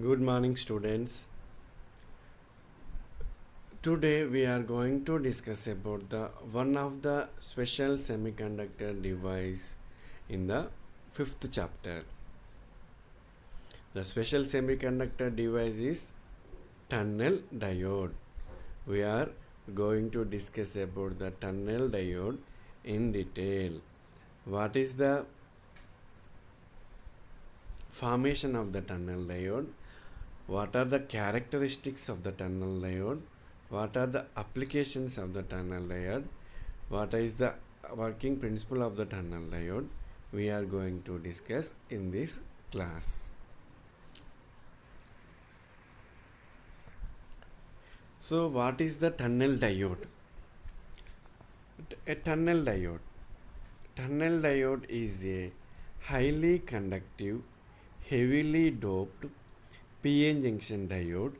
Good morning, students. Today we are going to discuss about the one of the special semiconductor device in the fifth chapter. The special semiconductor device is tunnel diode. We are going to discuss about the tunnel diode in detail. What is the formation of the tunnel diode? What are the characteristics of the tunnel diode? What are the applications of the tunnel diode? What is the working principle of the tunnel diode? We are going to discuss in this class. So, what is the tunnel diode? A tunnel diode. Tunnel diode is a highly conductive, heavily doped PN junction diode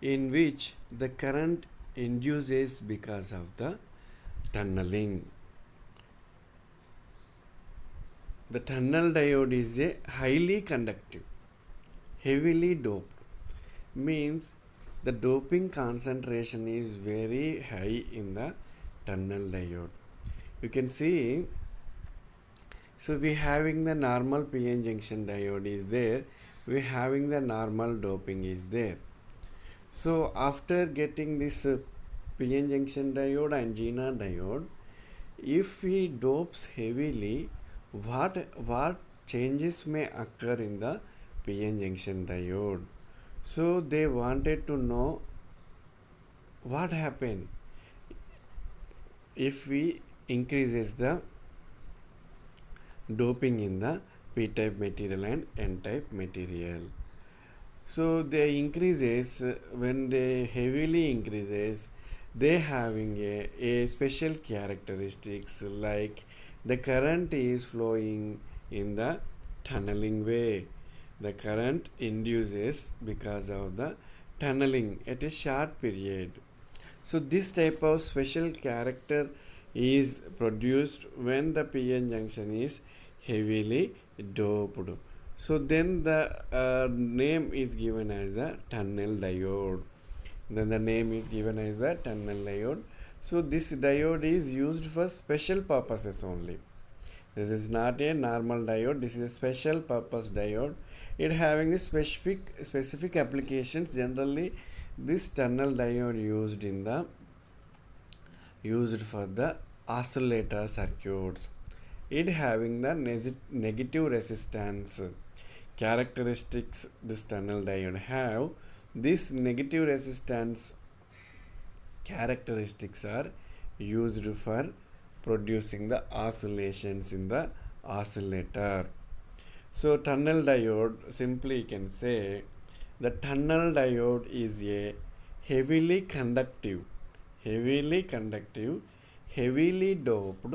in which the current induces because of the tunneling. The tunnel diode is a highly conductive, heavily doped, means the doping concentration is very high in the tunnel diode. You can see, so we having the normal PN junction diode is there, we having the normal doping is there. So after getting this PN junction diode and GNR diode, if we dopes heavily, what changes may occur in the PN junction diode? So they wanted to know what happened if we increases the doping in the p-type material and n-type material. So they increases, when they heavily increases, they having a special characteristics like the current is flowing in the tunneling way. The current induces because of the tunneling at a short period. So this type of special character is produced when the PN junction is heavily doped. So then the name is given as a tunnel diode. Then the name is given as a tunnel diode. So this diode is used for special purposes only. This is not a normal diode. This is a special purpose diode. It having a specific applications. Generally, this tunnel diode used for the oscillator circuits. It having the negative resistance characteristics. This tunnel diode have this negative resistance characteristics are used for producing the oscillations in the oscillator. So tunnel diode, simply you can say the tunnel diode is a heavily conductive, heavily doped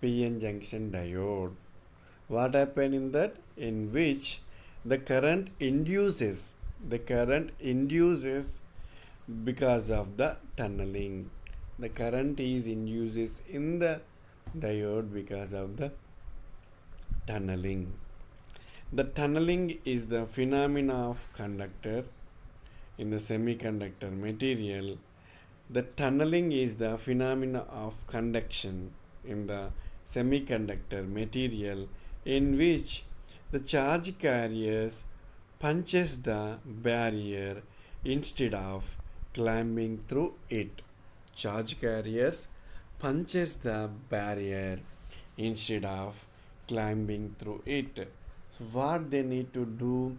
PN junction diode. What happened in that? In which the current induces because of the tunneling. The current is induces in the diode because of the tunneling. The tunneling is the phenomena of conductor in the semiconductor material. The tunneling is the phenomena of conduction in the semiconductor material in which the charge carriers punches the barrier instead of climbing through it. Charge carriers punches the barrier instead of climbing through it. So what they need to do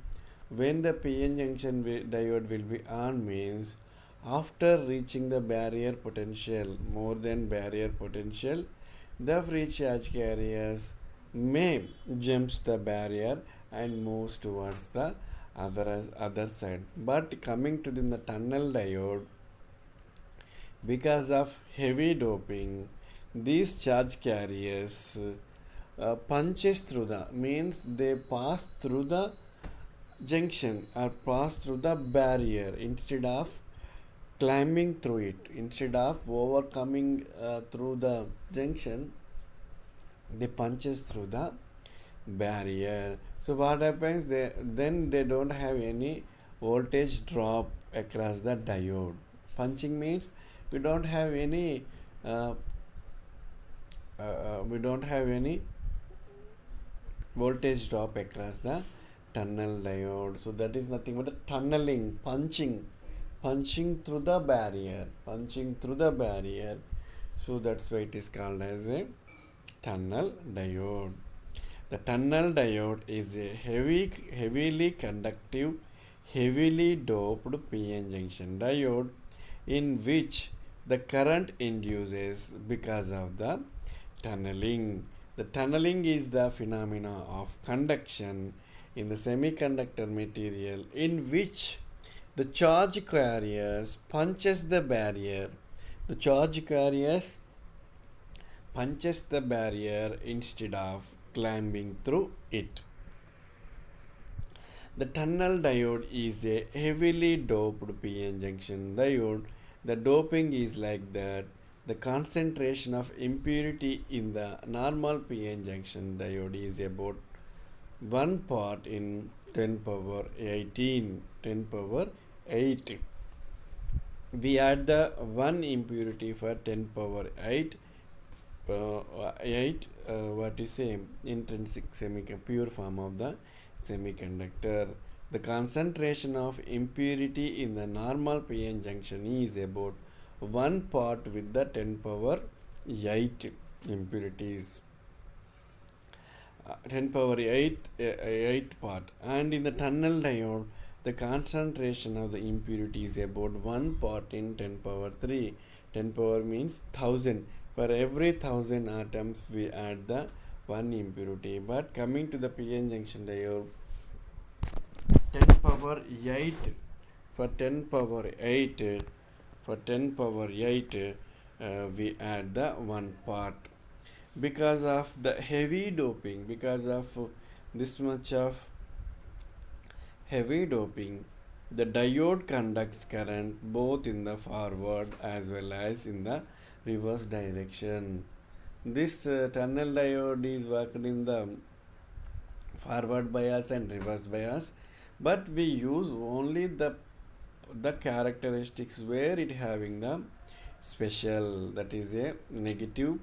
when the PN junction diode will be on means, after reaching the barrier potential, more than barrier potential, the free charge carriers may jumps the barrier and moves towards the other side. But coming to the tunnel diode, because of heavy doping, these charge carriers punches through the, means they pass through the junction or pass through the barrier instead of climbing through it. Instead of overcoming through the junction, they punches through the barrier. So what happens? They don't have any voltage drop across the diode. Punching means we don't have any uh, we don't have any voltage drop across the tunnel diode. So that is nothing but a tunneling, punching through the barrier, So that's why it is called as a tunnel diode. The tunnel diode is a heavily conductive, heavily doped p-n junction diode in which the current induces because of the tunneling. The tunneling is the phenomena of conduction in the semiconductor material in which the charge carriers punches the barrier. The charge carriers punches the barrier instead of climbing through it. The tunnel diode is a heavily doped p-n junction diode. The doping is like that. The concentration of impurity in the normal p-n junction diode is about 1 part in 10 power 18, 10 power 8. We add the 1 impurity for 10 power 8, what is say intrinsic pure form of the semiconductor. The concentration of impurity in the normal p-n junction is about 1 part with the 10 power 8 impurities. 10 power 8 part, and in the tunnel diode the concentration of the impurity is about 1 part in 10 power 3. 10 power means 1000. For every 1000 atoms we add the 1 impurity. But coming to the p-n junction diode, 10 power 8 for 10 power 8 we add the 1 part. Because of the heavy doping, because of this much of heavy doping, the diode conducts current both in the forward as well as in the reverse direction. This tunnel diode is worked in the forward bias and reverse bias, but we use only the characteristics where it having the special, that is a negative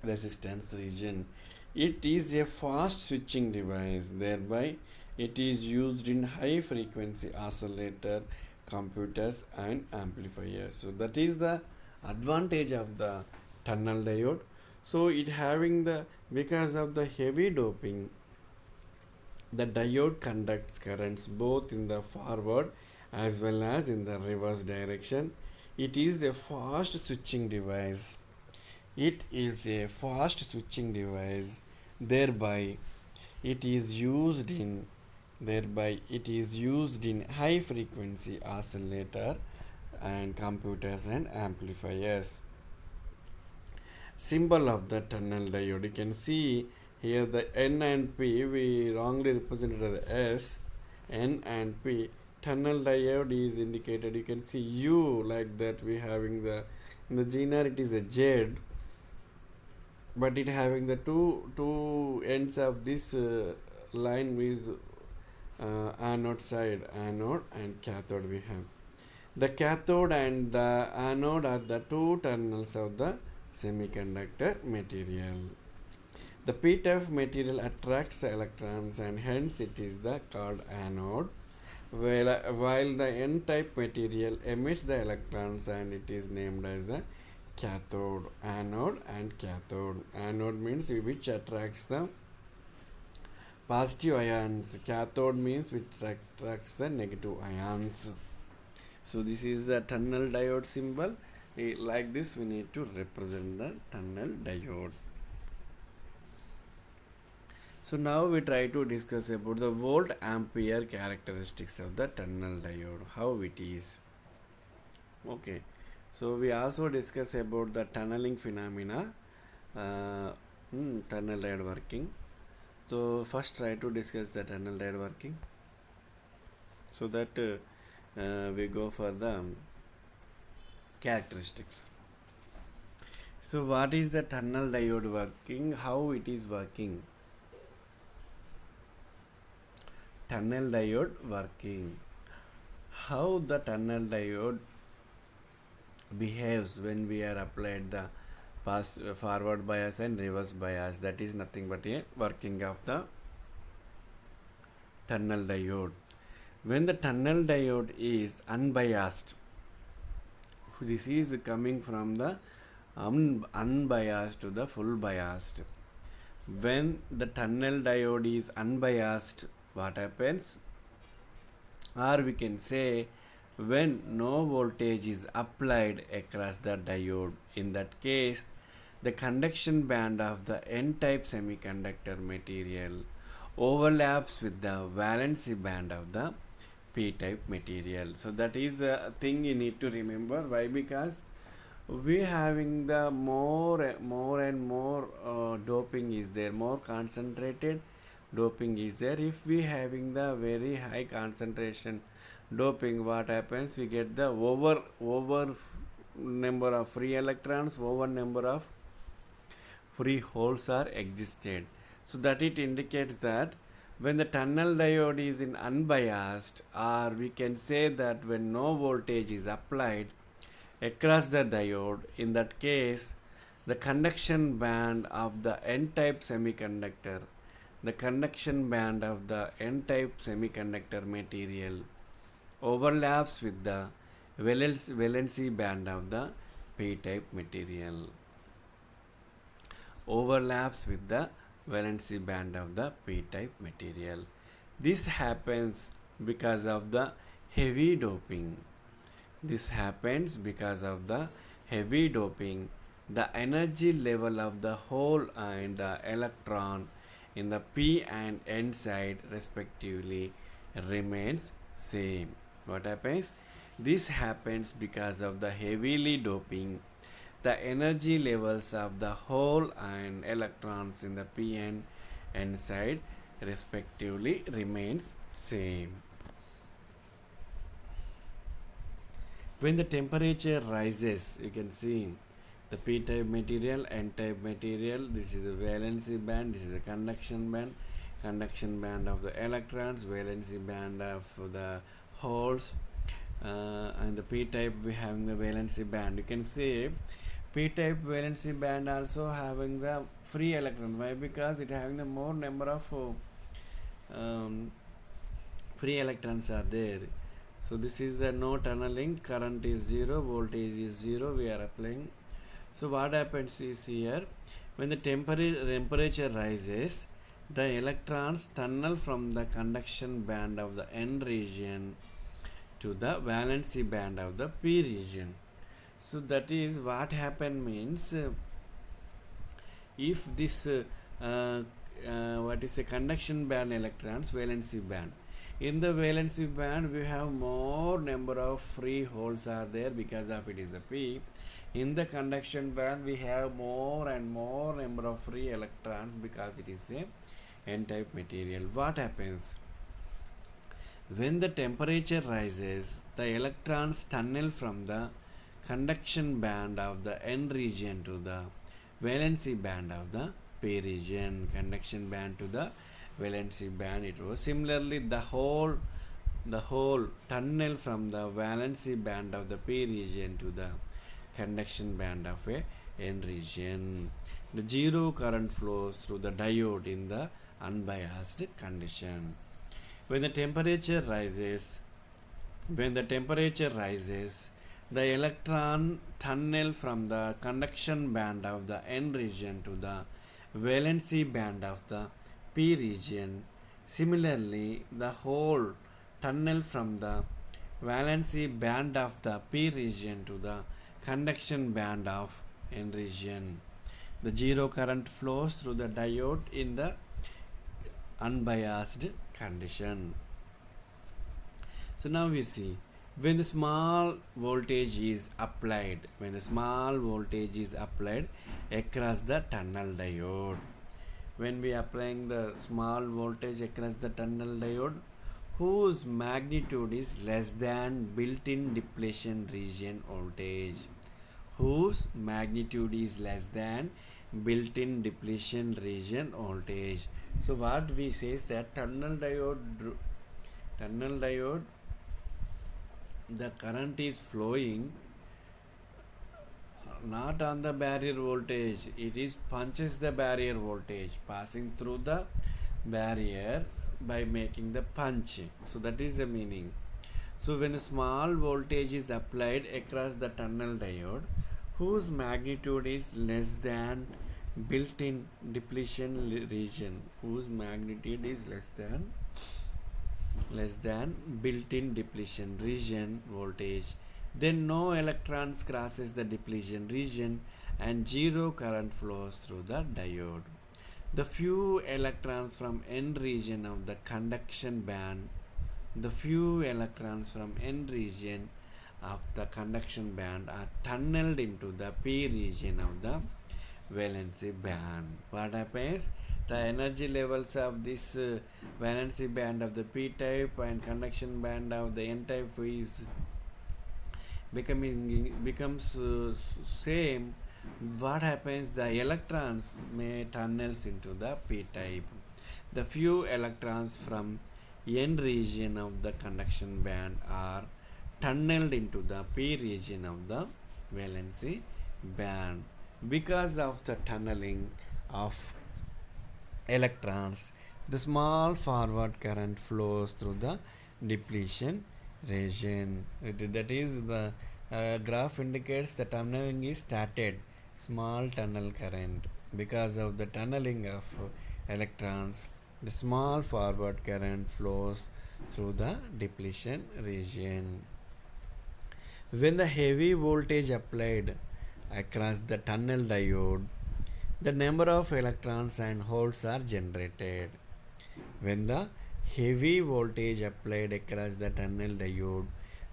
resistance region. It is a fast switching device, thereby it is used in high frequency oscillator, computers and amplifiers. So that is the advantage of the tunnel diode. So it having the, because of the heavy doping, the diode conducts currents both in the forward as well as in the reverse direction. It is a fast switching device. Thereby it is used in high frequency oscillator and computers and amplifiers. Symbol of the tunnel diode, you can see here the N and P, we wrongly represented as S. N and P. Tunnel diode is indicated, you can see U like that. We having the, in the GNR it is a Z, but it having the two ends of this line with anode side, anode and cathode. We have the cathode and the anode are the two terminals of the semiconductor material. The p-type material attracts the electrons and hence it is the called anode, while the n-type material emits the electrons and it is named as the cathode. Anode and cathode. Anode means which attracts the positive ions. Cathode means which attracts the negative ions. So this is the tunnel diode symbol. Like this we need to represent the tunnel diode. So now we try to discuss about the volt ampere characteristics of the tunnel diode, how it is. Okay, so we also discuss about the tunneling phenomena, tunnel diode working. So first try to discuss the tunnel diode working, so that we go for the characteristics. So what is the tunnel diode working, how it is working? tunnel diode working. How the tunnel diode behaves when we are applied the forward bias and reverse bias, that is nothing but a working of the tunnel diode. When the tunnel diode is unbiased, this is coming from the unbiased to the full biased. When the tunnel diode is unbiased, what happens? Or we can say when no voltage is applied across the diode. In that case, the conduction band of the n-type semiconductor material overlaps with the valency band of the p-type material. So that is a thing you need to remember. Why? Because we having the more and more doping is there, more concentrated doping is there. If we having the very high concentration doping, what happens? We get the over number of free electrons, over number of free holes are existed. So that it indicates that when the tunnel diode is in unbiased, or we can say that when no voltage is applied across the diode, in that case the conduction band of the n-type semiconductor, the conduction band of the n-type semiconductor material overlaps with the valency band of the p-type material, overlaps with the valency band of the p-type material. This happens because of the heavy doping. This happens because of the heavy doping. The energy level of the hole and the electron in the p and n side respectively remains same. What happens? This happens because of the heavily doping. The energy levels of the hole and electrons in the p and n side respectively remains same. When the temperature rises, you can see the p-type material, n-type material, this is a valency band, this is a conduction band of the electrons, valency band of the holes, and the p-type we having the valency band. You can say p-type valency band also having the free electron. Why? Because it having the more number of free electrons are there. So this is the no tunneling, current is 0, voltage is 0, we are applying. So what happens is here, when the temperature rises, the electrons tunnel from the conduction band of the n region to the valency band of the p region. So that is what happen means, if this what is a conduction band electrons, valency band, in the valency band we have more number of free holes are there because of it is the p. In the conduction band we have more and more number of free electrons because it is a n-type material. What happens? When the temperature rises, the electrons tunnel from the conduction band of the n region to the valency band of the p region. Conduction band to the valency band it was. Similarly, the whole tunnel from the valency band of the p region to the conduction band of a n region. The zero current flows through the diode in the unbiased condition. When the temperature rises, the electron tunnel from the conduction band of the n region to the valency band of the p region. Similarly, the whole tunnel from the valency band of the p region to the conduction band of n region. The zero current flows through the diode in the unbiased condition. So now we see, when the small voltage is applied, across the tunnel diode, when we are applying the small voltage across the tunnel diode whose magnitude is less than built-in depletion region voltage, whose magnitude is less than built-in depletion region voltage. So what we say is that tunnel diode Tunnel diode, the current is flowing not on the barrier voltage, it is punches the barrier voltage passing through the barrier by making the punch. So that is the meaning. So when a small voltage is applied across the tunnel diode whose magnitude is less than built-in depletion region, whose magnitude is less than built-in depletion region voltage, then no electrons crosses the depletion region and zero current flows through the diode. The few electrons from N region of the conduction band, the few electrons from N region of the conduction band are tunneled into the P region of the valency band. What happens? The energy levels of this valency band of the P type and conduction band of the N type is becomes same. What happens? The electrons may tunnels into the P type. The few electrons from N region of the conduction band are tunneled into the P region of the valency band. Because of the tunneling of electrons, the small forward current flows through the depletion region. That is, the graph indicates the tunneling is started, small tunnel current. Because of the tunneling of electrons, the small forward current flows through the depletion region. When the heavy voltage applied across the tunnel diode, the number of electrons and holes are generated. When the heavy voltage applied across the tunnel diode,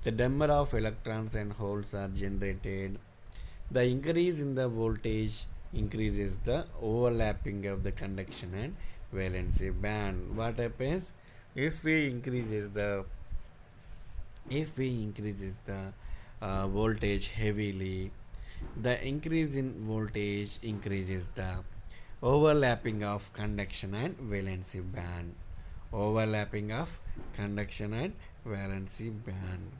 the number of electrons and holes are generated. The increase in the voltage increases the overlapping of the conduction and valency band. What happens if we increases the voltage heavily? The increase in voltage increases the overlapping of conduction and valency band. Overlapping of conduction and valency band.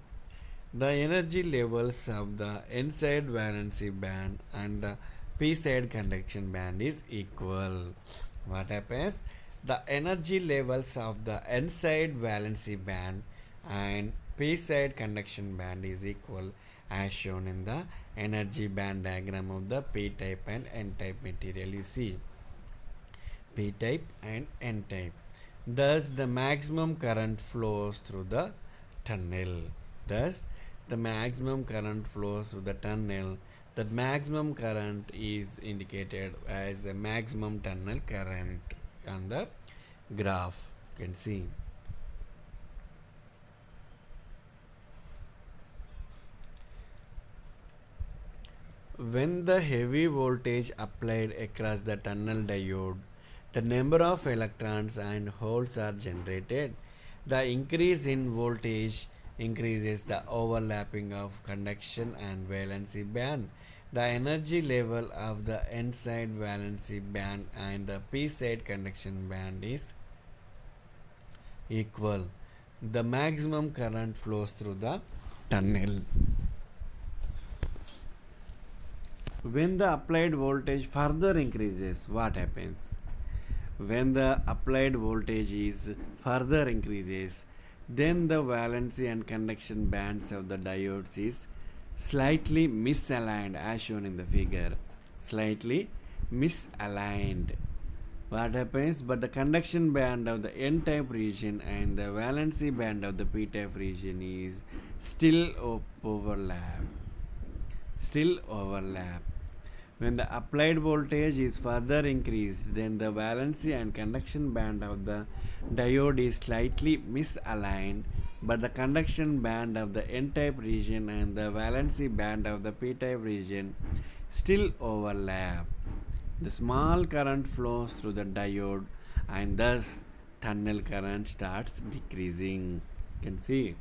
The energy levels of the N-side valency band and the P-side conduction band is equal. What happens? The energy levels of the N-side valency band and P-side conduction band is equal as shown in the energy band diagram of the P-type and N-type material. You see P-type and N-type. Thus, the maximum current flows through the tunnel. Thus, the maximum current flows through the tunnel. The maximum current is indicated as a maximum tunnel current on the graph. You can see. When the heavy voltage applied across the tunnel diode, the number of electrons and holes are generated. The increase in voltage increases the overlapping of conduction and valency band. The energy level of the N-side valency band and the P-side conduction band is equal. The maximum current flows through the tunnel. When the applied voltage further increases, what happens? When the applied voltage is further increases, then the valency and conduction bands of the diodes is slightly misaligned as shown in the figure. Slightly misaligned. What happens? But the conduction band of the N-type region and the valency band of the P-type region is still overlap. When the applied voltage is further increased, then the valency and conduction band of the diode is slightly misaligned, but the conduction band of the N-type region and the valency band of the P-type region still overlap. The small current flows through the diode and thus tunnel current starts decreasing. You can see.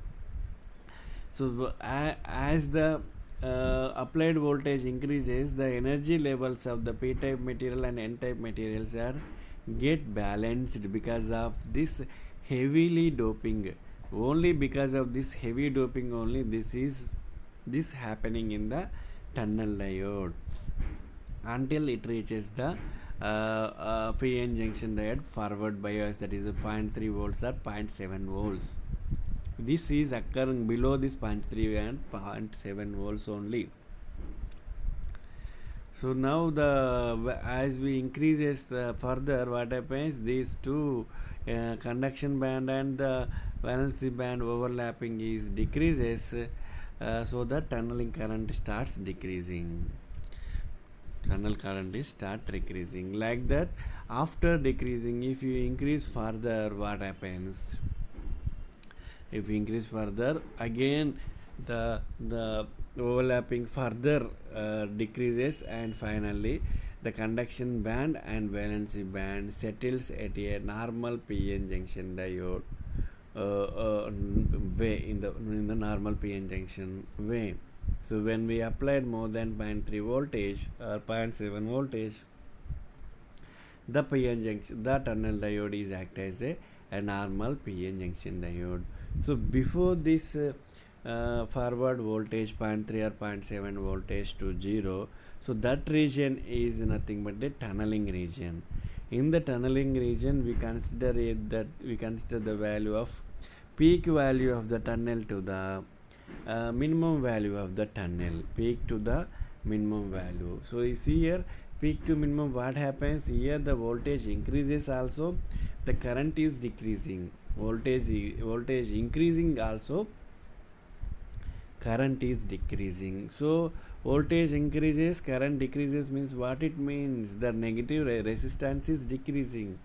So as the applied voltage increases, the energy levels of the P-type material and N-type materials are get balanced because of this heavily doping Only because of this heavy doping only this happening in the tunnel diode until it reaches the PN junction diode forward bias, that is a 0.3 volts or 0.7 volts. This is occurring below this 0.3 and 0.7 volts only. So now as we increases further, what happens, these two conduction band and the valency band overlapping is decreases, so the tunneling current starts decreasing. Tunnel current is start decreasing. Like that, after decreasing, if you increase further, what happens? If you increase further, again the overlapping further decreases, and finally the conduction band and valency band settles at a normal PN junction diode way, in the normal PN junction way. So when we applied more than 0.3 voltage or 0.7 voltage, the PN junction, the tunnel diode is act as a normal PN junction diode. So before this forward voltage 0.3 or 0.7 voltage to 0, so that region is nothing but the tunneling region. In the tunneling region, we consider the value of peak value of the tunnel to the minimum value of the tunnel, peak to the minimum value. So you see here, peak to minimum, what happens here, the voltage increases also, the current is decreasing, voltage increasing also, current is decreasing. So voltage increases, current decreases means what it means, the negative resistance is decreasing.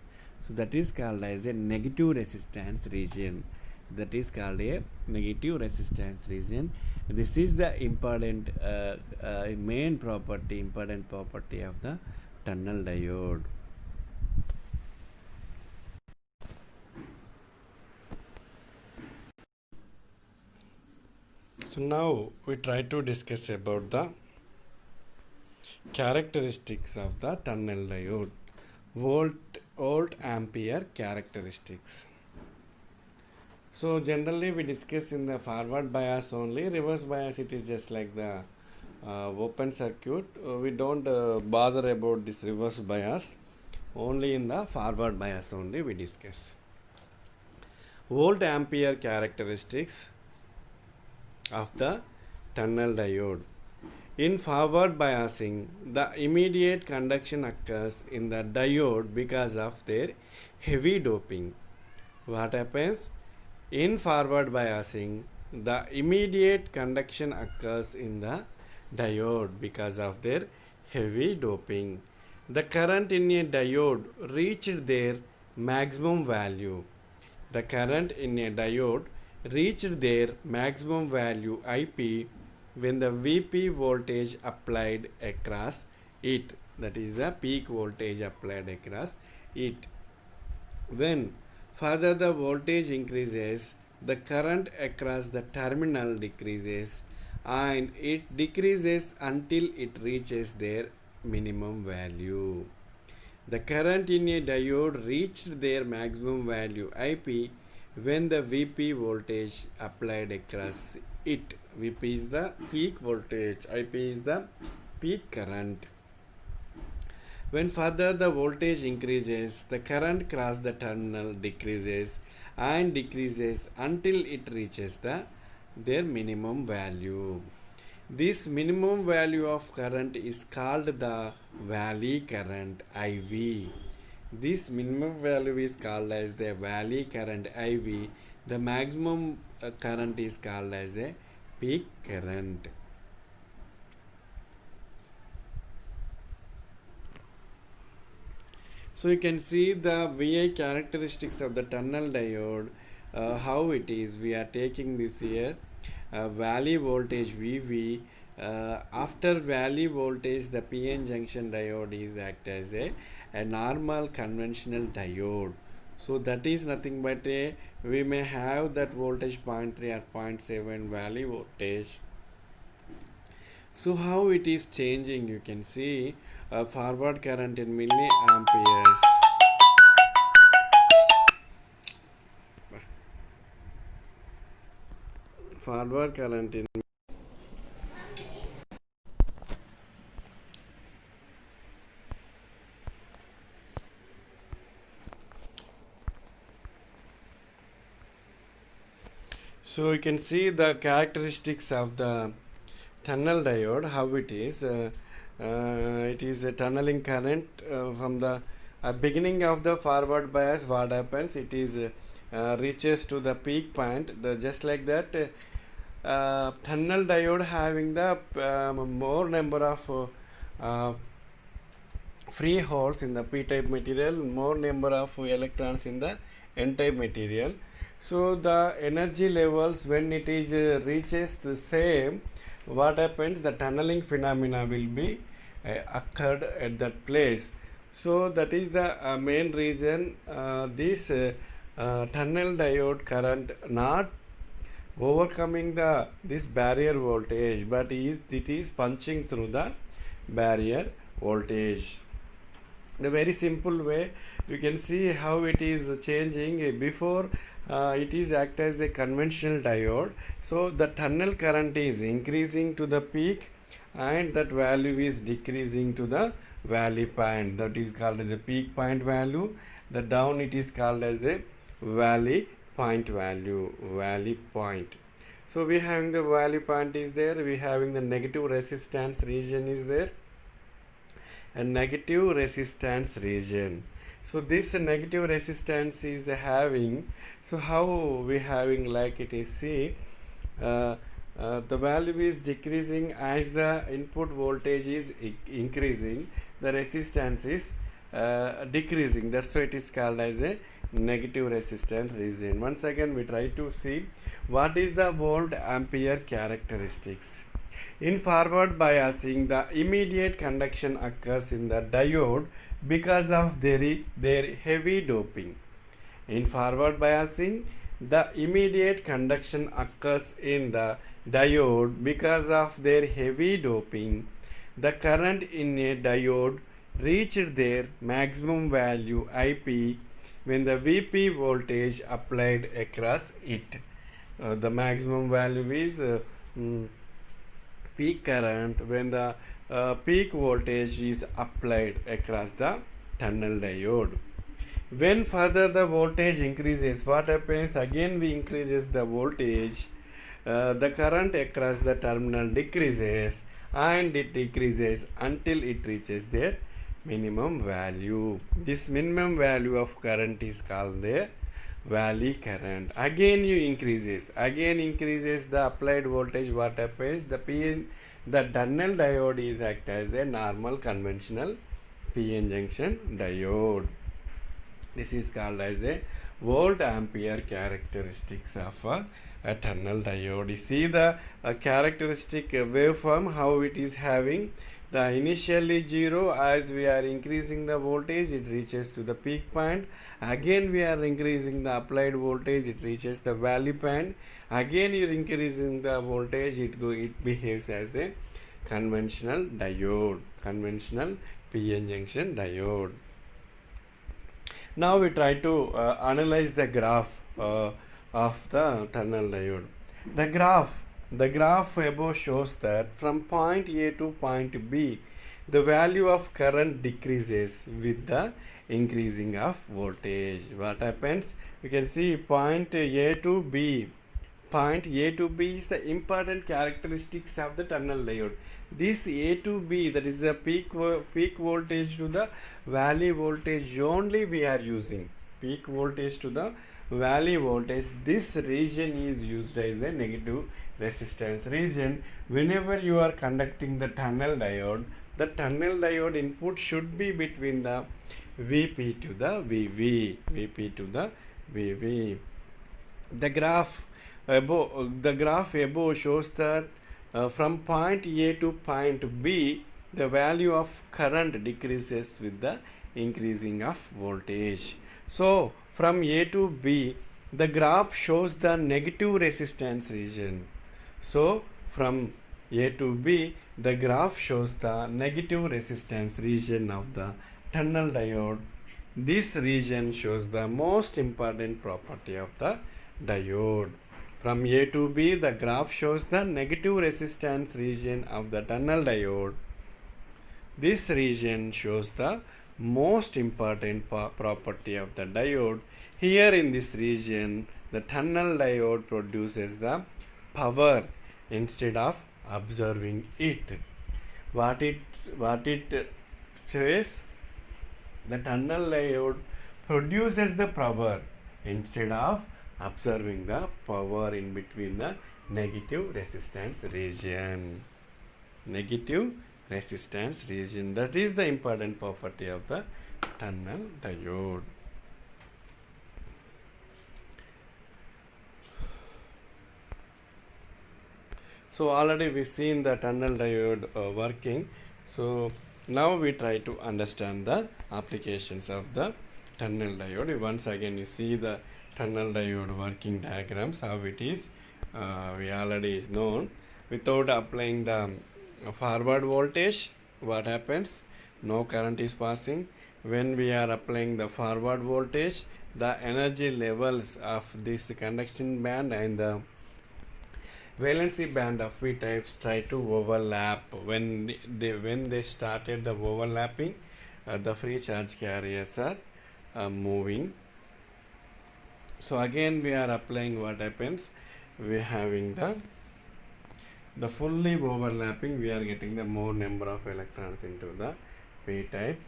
So that is called as a negative resistance region. That is called a negative resistance region. This is the important important property of the tunnel diode. So now we try to discuss about the characteristics of the tunnel diode, volt ampere characteristics. So generally we discuss in the forward bias only. Reverse bias, it is just like the open circuit. We don't bother about this reverse bias. Only in the forward bias only we discuss. Volt ampere characteristics of the tunnel diode. In forward biasing, the immediate conduction occurs in the diode because of their heavy doping. What happens? In forward biasing, the immediate conduction occurs in the diode because of their heavy doping. The current in a diode reached their maximum value. The current in a diode reached their maximum value IP when the VP voltage applied across it. That is the peak voltage applied across it. When further the voltage increases, the current across the terminal decreases, and it decreases until it reaches their minimum value. The current in a diode reached their maximum value IP when the VP voltage applied across it. VP is the peak voltage, IP is the peak current. When further the voltage increases, the current across the terminal decreases and decreases until it reaches their minimum value. This minimum value of current is called the valley current, IV. This minimum value is called as the valley current, IV. The maximum current is called as a peak current. So you can see the VI characteristics of the tunnel diode, how it is. We are taking this here, valley voltage VV. After valley voltage, the PN junction diode is act as a normal conventional diode. So that is nothing but we may have that voltage 0.3 or 0.7 valley voltage. So how it is changing, you can see forward current in milliamperes. forward current in so you can see the characteristics of the tunnel diode, how it is. It is a tunneling current from the beginning of the forward bias. What happens? It is reaches to the peak point. Just like that, tunnel diode having the more number of free holes in the p-type material, more number of electrons in the n-type material. So the energy levels, when it is reaches the same, what happens? The tunneling phenomena will be occurred at that place. So that is the main reason this tunnel diode current not overcoming this barrier voltage, but it is punching through the barrier voltage. The very simple way you can see how it is changing. Before it is act as a conventional diode, so the tunnel current is increasing to the peak and that value is decreasing to the valley point. That is called as a peak point value. The down it is called as a valley point value, valley point. So we having the valley point is there, we having the negative resistance region is there, and negative resistance region. So this negative resistance is having, so how we having, like it is, see the value is decreasing as the input voltage is increasing, the resistance is decreasing. That's why it is called as a negative resistance region. Once again we try to see what is the volt ampere characteristics. In forward biasing, the immediate conduction occurs in the diode because of their heavy doping. In forward biasing, the immediate conduction occurs in the diode because of their heavy doping. The current in a diode reached their maximum value IP when the VP voltage applied across it. The maximum value is peak current when the peak voltage is applied across the tunnel diode. When further the voltage increases, what happens? Again we increases the voltage, the current across the terminal decreases and it decreases until it reaches their minimum value. This minimum value of current is called the valley current. Again you increases the applied voltage. What happens? The tunnel diode is act as a normal conventional PN junction diode. This is called as a volt ampere characteristics of a tunnel diode. You see the characteristic waveform, how it is having the initially 0. As we are increasing the voltage, it reaches to the peak point. Again we are increasing the applied voltage, it reaches the valley point. Again you are increasing the voltage, it behaves as a conventional diode, conventional PN junction diode. Now we try to analyze the graph of the tunnel diode. The graph above shows that from point A to point B, the value of current decreases with the increasing of voltage. What happens? You can see point A to B. Point A to B is the important characteristics of the tunnel diode. This A to B, that is the peak voltage to the valley voltage only we are using. Peak voltage to the valley voltage. This region is used as the negative resistance region. Whenever you are conducting the tunnel diode input should be between the VP to the VV. VP to the VV. The graph above shows that from point A to point B, the value of current decreases with the increasing of voltage. So from A to B, the graph shows the negative resistance region. So from A to B, the graph shows the negative resistance region of the tunnel diode. This region shows the most important property of the diode. From A to B, the graph shows the negative resistance region of the tunnel diode. This region shows the most important property of the diode. Here in this region, the tunnel diode produces the power instead of observing it. What it says? The tunnel diode produces the power instead of observing the power in between the negative resistance region. Negative resistance region. That is the important property of the tunnel diode. So already we seen the tunnel diode working. So now we try to understand the applications of the tunnel diode. Once again you see the tunnel diode working diagrams, how it is. We already known. Without applying the forward voltage, what happens? No current is passing. When we are applying the forward voltage, the energy levels of this conduction band and the valency band of p types try to overlap. When they started the overlapping, the free charge carriers are moving. So again we are applying, what happens? We are having the fully overlapping, we are getting the more number of electrons into the p type,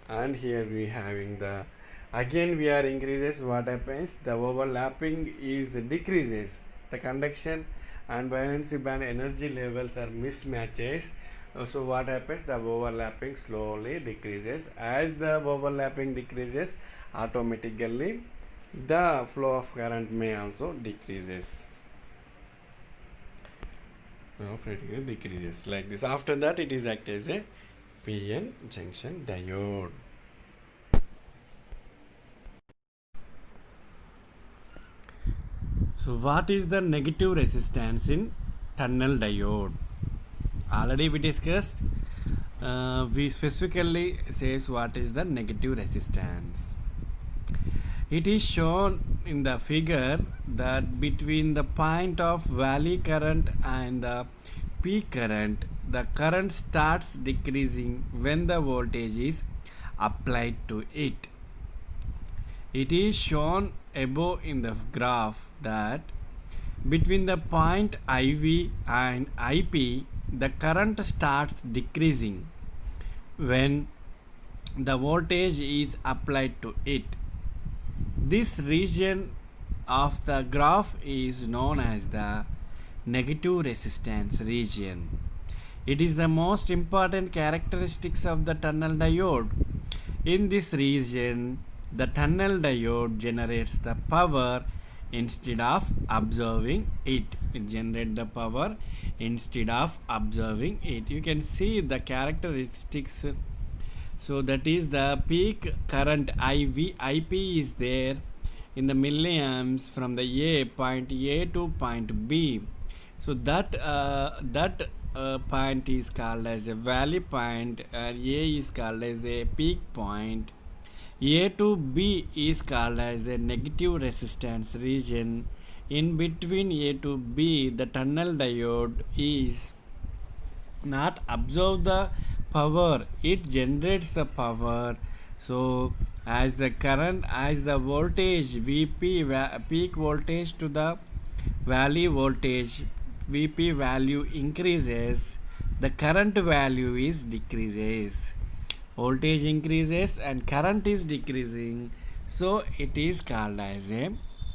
and here we having the, again we are increases, what happens? The overlapping is decreases, the conduction and valency band energy levels are mismatches. So what happens? The overlapping slowly decreases. As the overlapping decreases, automatically the flow of current may also decreases. Decreases like this. After that, it is act as a PN junction diode. So what is the negative resistance in tunnel diode? Already we discussed. We specifically says what is the negative resistance. It is shown in the figure that between the point of valley current and the peak current, the current starts decreasing when the voltage is applied to it. It is shown above in the graph that between the point IV and IP, the current starts decreasing when the voltage is applied to it. This region of the graph is known as the negative resistance region. It is the most important characteristics of the tunnel diode. In this region, the tunnel diode generates the power instead of observing it. It generates the power instead of observing it. You can see the characteristics. So that is the peak current IP is there in the milliamps from the point A to point B. So that point is called as a valley point, and A is called as a peak point. A to B is called as a negative resistance region. In between A to B, the tunnel diode is not absorb the power, it generates the power. So as the voltage VP, peak voltage to the valley voltage VP value increases, the current value is decreases. Voltage increases and current is decreasing, so it is called as a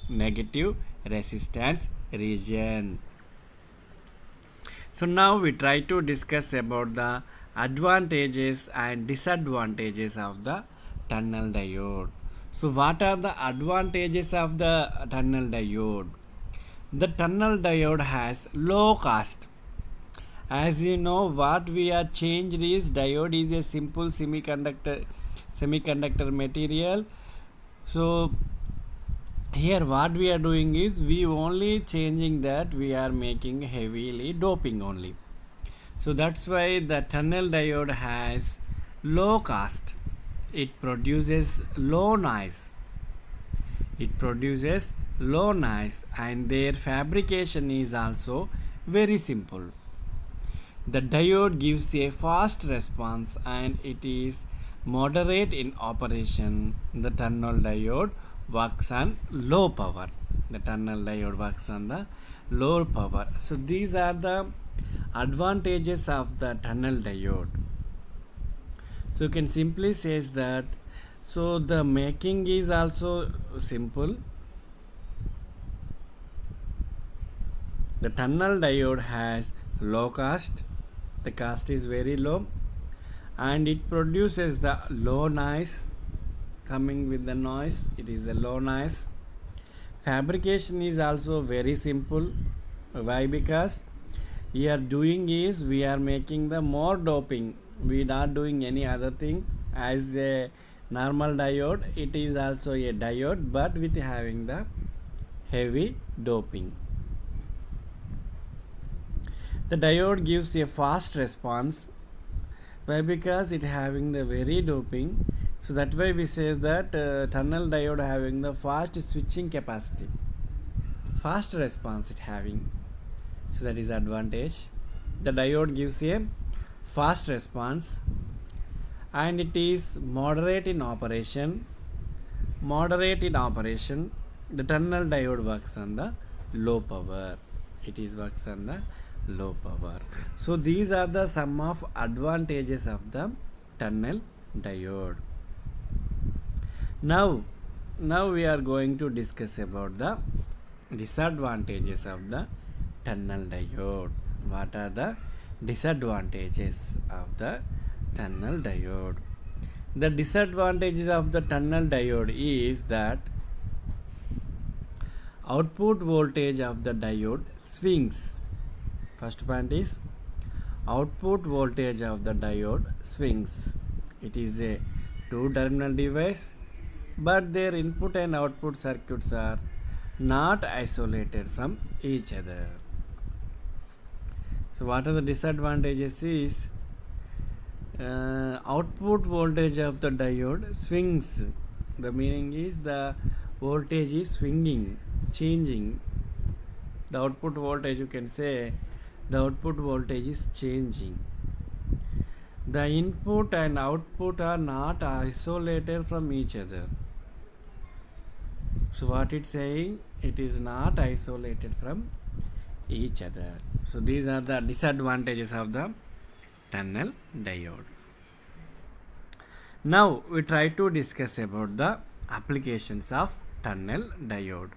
negative resistance region. So now we try to discuss about the advantages and disadvantages of the tunnel diode. So what are the advantages of the tunnel diode? The tunnel diode has low cost. As you know, what we are changed is diode is a simple semiconductor material. So here what we are doing is we only changing that we are making heavily doping only. So that's why the tunnel diode has low cost. It produces low noise. It produces low noise, and their fabrication is also very simple. The diode gives a fast response and it is moderate in operation. The tunnel diode works on low power. The tunnel diode works on the low power. So these are the advantages of the tunnel diode. So you can simply say that, so the making is also simple. The tunnel diode has low cost, the cost is very low, and it produces the low noise. Coming with the noise, it is a low noise. Fabrication is also very simple. Why? Because we are doing is we are making the more doping, we are not doing any other thing. As a normal diode, it is also a diode but with having the heavy doping. The diode gives a fast response. Why? Because it having the very doping. So that way we say that tunnel diode having the fast switching capacity, fast response it having. So that is advantage. The diode gives a fast response and it is moderate in operation. Moderate in operation. The tunnel diode works on the low power. It is works on the low power. So these are the some of advantages of the tunnel diode. Now we are going to discuss about the disadvantages of the tunnel diode. What are the disadvantages of the tunnel diode? The disadvantages of the tunnel diode is that output voltage of the diode swings. First point is output voltage of the diode swings. It is a two-terminal device, but their input and output circuits are not isolated from each other. So what are the disadvantages is output voltage of the diode swings. The meaning is the voltage is swinging, changing. The output voltage, you can say the output voltage is changing. The input and output are not isolated from each other. So what it's saying, it is not isolated from each other. So these are the disadvantages of the tunnel diode. Now we try to discuss about the applications of tunnel diode.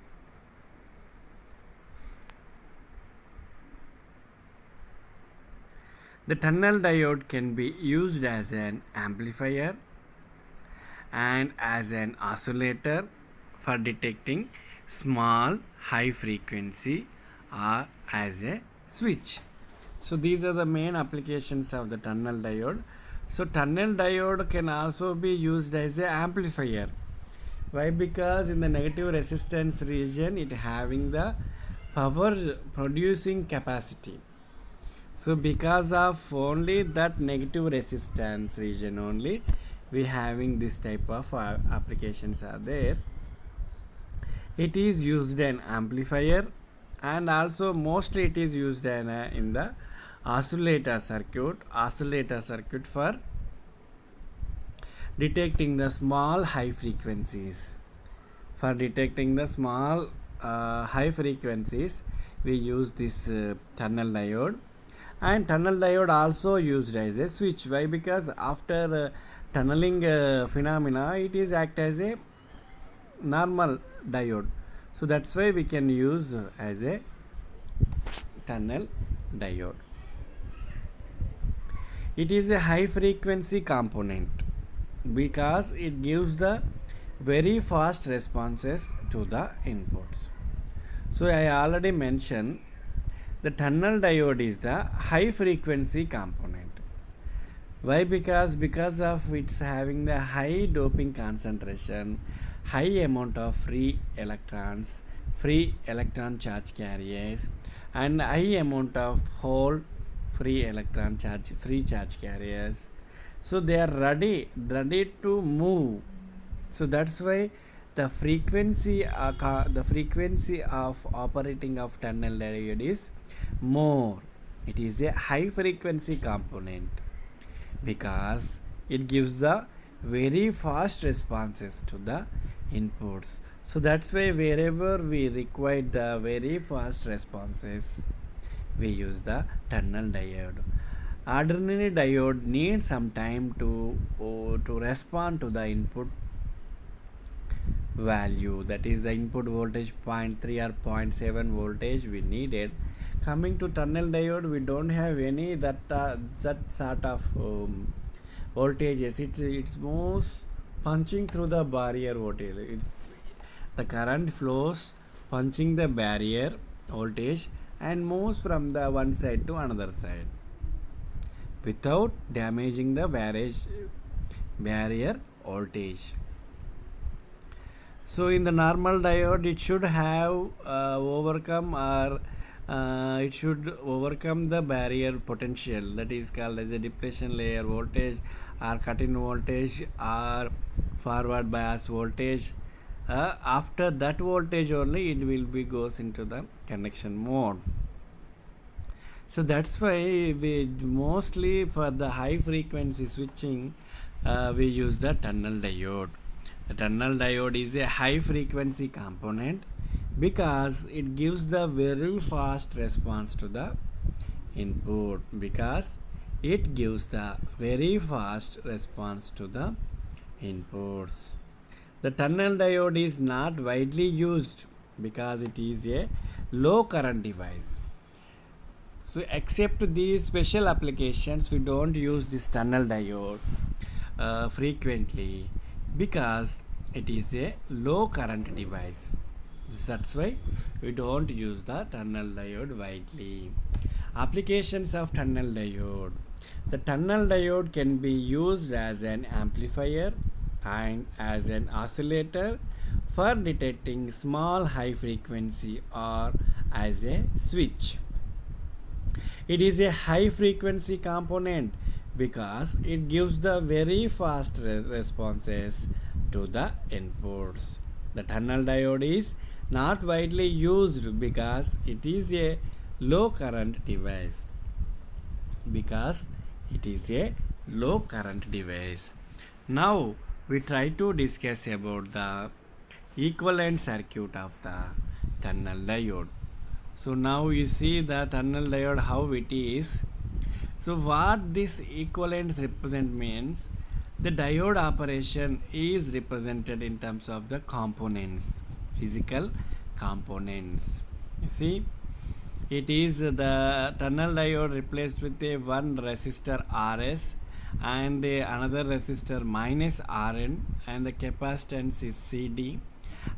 The tunnel diode can be used as an amplifier and as an oscillator for detecting small high frequency or as a switch. So these are the main applications of the tunnel diode. So tunnel diode can also be used as an amplifier. Why? Because in the negative resistance region it having the power producing capacity. So because of only that negative resistance region only we having this type of applications are there. It is used an amplifier and also mostly it is used in the oscillator circuit for detecting the small high frequencies. For detecting the small high frequencies we use this tunnel diode. And tunnel diode also used as a switch. Why? Because after tunneling phenomena it is act as a normal diode. So that's why we can use as a tunnel diode. It is a high frequency component because it gives the very fast responses to the inputs. So I already mentioned the tunnel diode is the high frequency component. Why? Because of its having the high doping concentration, high amount of free electrons, free electron charge carriers, and high amount of whole free electron charge, free charge carriers. So they are ready to move. So that's why the frequency of operating of tunnel diode is more. It is a high frequency component because it gives the very fast responses to the inputs. So that's why wherever we require the very fast responses, we use the tunnel diode. Ordinary diode needs some time to respond to the input value, that is the input voltage 0.3 or 0.7 voltage we needed. Coming to tunnel diode, we don't have any that sort of voltages. It's most punching through the barrier voltage. The current flows punching the barrier voltage and moves from the one side to another side without damaging the barrier voltage. So in the normal diode, it should have it should overcome the barrier potential, that is called as a depletion layer voltage or cut-in voltage or forward bias voltage. After that voltage only, it will be goes into the connection mode. So that's why we mostly for the high frequency switching we use the tunnel diode. The tunnel diode is a high frequency component because it gives the very fast response to the input, because it gives the very fast response to the inputs. The tunnel diode is not widely used because it is a low current device. So except these special applications, we don't use this tunnel diode frequently because it is a low current device. That's why we don't use the tunnel diode widely. Applications of tunnel diode. The tunnel diode can be used as an amplifier and as an oscillator for detecting small high frequency or as a switch. It is a high frequency component because it gives the very fast responses to the inputs. The tunnel diode is not widely used because it is a low current device. Now we try to discuss about the equivalent circuit of the tunnel diode. So now you see the tunnel diode how it is. So what this equivalence represent means, the diode operation is represented in terms of the components, physical components. You see, it is the tunnel diode replaced with a one resistor Rs and another resistor minus Rn, and the capacitance is Cd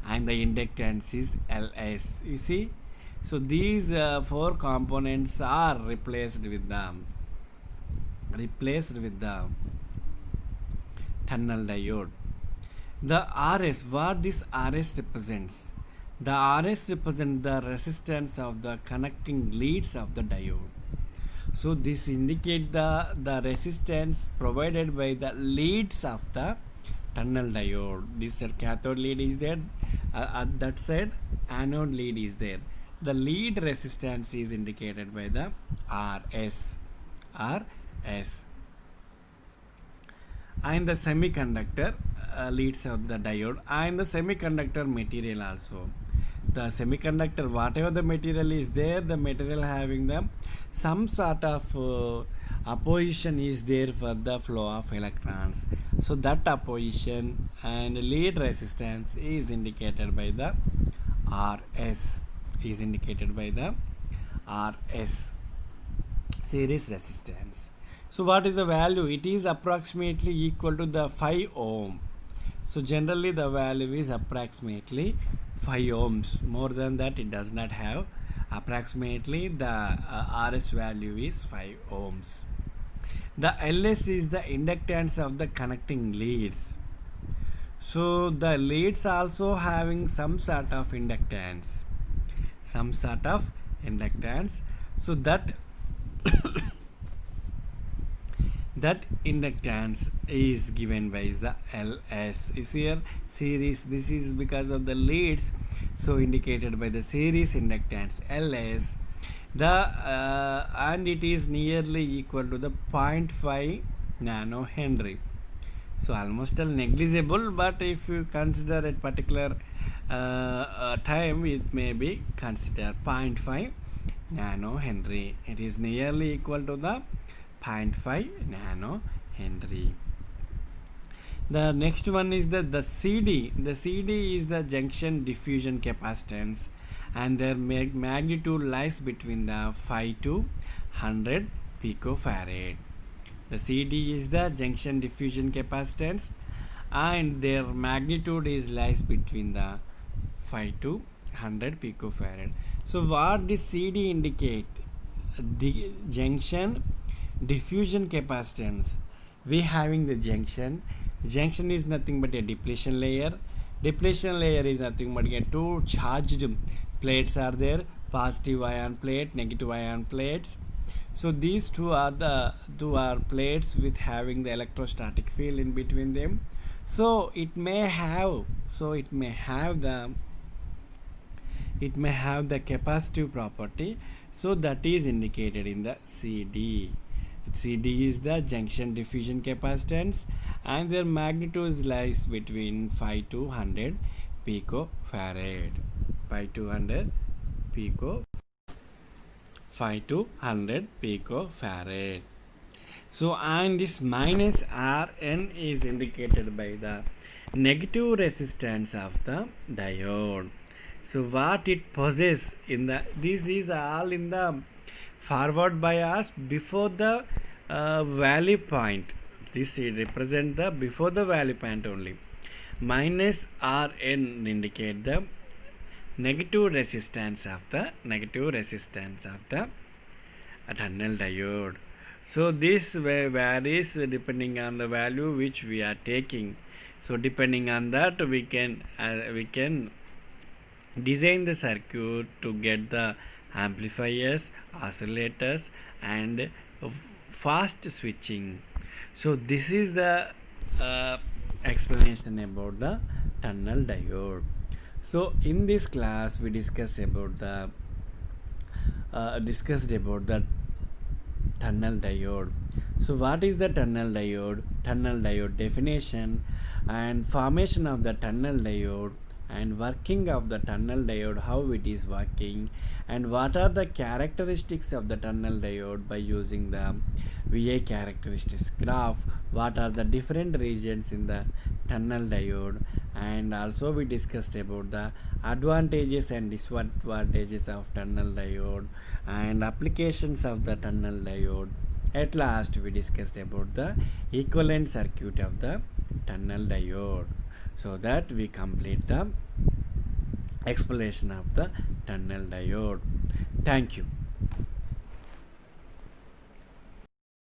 and the inductance is Ls. You see, so these four components are replaced with the tunnel diode. The Rs, what this Rs represents? The Rs represent the resistance of the connecting leads of the diode. So this indicate the resistance provided by the leads of the tunnel diode. This cathode lead is there, at that side anode lead is there. The lead resistance is indicated by the Rs. And the semiconductor leads of the diode and the semiconductor material also. The semiconductor, whatever the material is there, the material having the some sort of opposition is there for the flow of electrons. So that opposition and lead resistance is indicated by the Rs. Series resistance. So what is the value? It is approximately equal to the 5 ohm. So generally the value is approximately 5 ohms. More than that it does not have. Approximately the Rs value is 5 ohms. The Ls is the inductance of the connecting leads. So the leads also having some sort of inductance. So that That inductance is given by the ls. Is here series, this is because of the leads, so indicated by the series inductance ls. The and it is nearly equal to the 0.5 nano henry. So almost negligible, but if you consider a particular time, it may be considered 0.5 nano henry. It is nearly equal to the 0.5 nano henry. The next one is the CD. The CD is the junction diffusion capacitance, and their magnitude lies between the 5 to 100 picofarad. The CD is the junction diffusion capacitance, and their magnitude is lies between the 5 to 100 picofarad. So what this CD indicate? The junction diffusion capacitance. We having the junction. Junction is nothing but a depletion layer. Depletion layer is nothing but two charged plates are there, positive ion plate, negative ion plates. So these two are plates with having the electrostatic field in between them. So it may have the capacitive property. So that is indicated in the CD. CD is the junction diffusion capacitance, and their magnitude lies between 5 to 100 picofarad. 5 to 100 picofarad. So and this minus Rn is indicated by the negative resistance of the diode. So what it possesses in the, this is all in the forward bias before the value point. This represent the before the value point only. Minus Rn indicate the negative resistance of the tunnel diode. So this varies depending on the value which we are taking. So depending on that, we can design the circuit to get the amplifiers, oscillators, and fast switching. So this is the explanation about the tunnel diode. So in this class we discussed about the tunnel diode. So what is the tunnel diode? Tunnel diode definition and formation of the tunnel diode, and working of the tunnel diode, how it is working, and what are the characteristics of the tunnel diode by using the VI characteristics graph, what are the different regions in the tunnel diode, and also we discussed about the advantages and disadvantages of tunnel diode and applications of the tunnel diode. At last we discussed about the equivalent circuit of the tunnel diode, so that we complete the explanation of the tunnel diode. Thank you.